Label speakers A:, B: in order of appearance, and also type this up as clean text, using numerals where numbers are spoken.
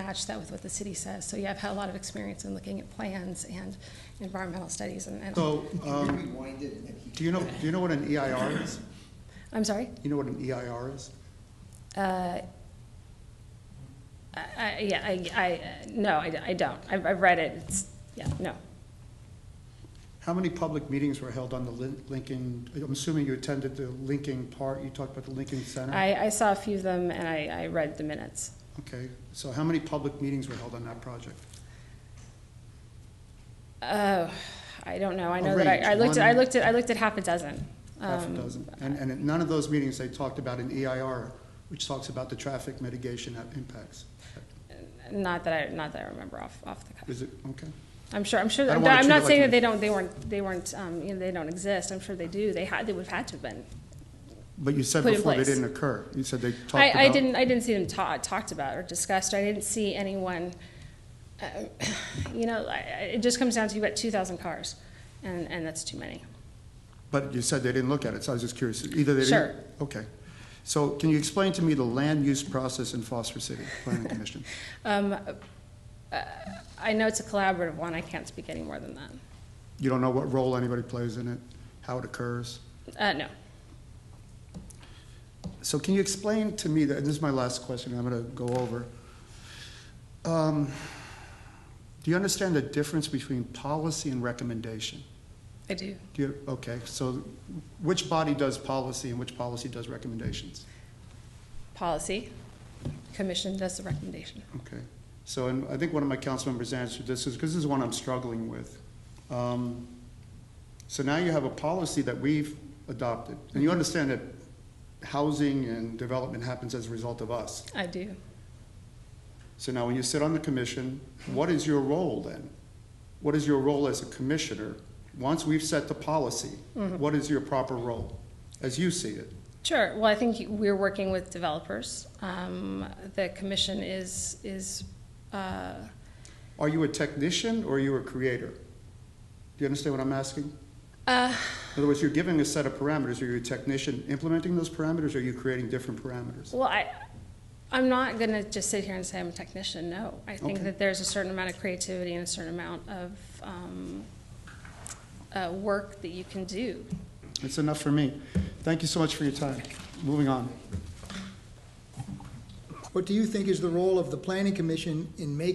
A: match that with what the city says. So yeah, I've had a lot of experience in looking at plans and environmental studies and
B: So, do you know what an EIR is?
A: I'm sorry?
B: You know what an EIR is?
A: No, I don't. I've read it. No.
B: How many public meetings were held on the Lincoln? I'm assuming you attended the Lincoln part. You talked about the Lincoln Center.
A: I saw a few of them, and I read the minutes.
B: Okay. So how many public meetings were held on that project?
A: I don't know. I know
B: range,
A: that I looked at half a dozen.
B: Half a dozen. And at none of those meetings they talked about an EIR, which talks about the traffic mitigation impacts.
A: Not that I remember off the cuff.
B: Is it okay?
A: I'm sure. I'm not saying that they don't exist. I'm sure they do. They would have had to have been.
B: But you said before they didn't occur. You said they talked about.
A: I didn't see them talked about or discussed. I didn't see anyone. It just comes down to you've got 2,000 cars, and that's too many.
B: But you said they didn't look at it, so I was just curious. Either they
A: Sure.
B: didn't. Okay. So can you explain to me the land use process in Foster City Planning Commission?
A: I know it's a collaborative one. I can't speak any more than that.
B: You don't know what role anybody plays in it, how it occurs?
A: No.
B: So can you explain to me, that, and this is my last question I'm going to go over. Do you understand the difference between policy and recommendation?
A: I do.
B: Okay, so which body does policy and which policy does recommendations?
A: Policy. Commission does the recommendation.
B: Okay. So, and I think one of my council members answered this, because this is one I'm struggling with. So now you have a policy that we've adopted, and you understand that housing and development happens as a result of us.
A: I do.
B: So now when you sit on the commission, what is your role then? What is your role as a commissioner? Once we've set the policy, what is your proper role as you see it?
A: Sure. Well, I think we're working with developers. The commission is.
B: Are you a technician or are you a creator? Do you understand what I'm asking? In other words, you're giving a set of parameters. Are you a technician implementing those parameters, or are you creating different parameters?
A: Well, I'm not going to just sit here and say I'm a technician. No, I think that there's a certain amount of creativity and a certain amount of work that you can do.
B: That's enough for me. Thank you so much for your time. Moving on.
C: What do you think is the role of the Planning Commission in making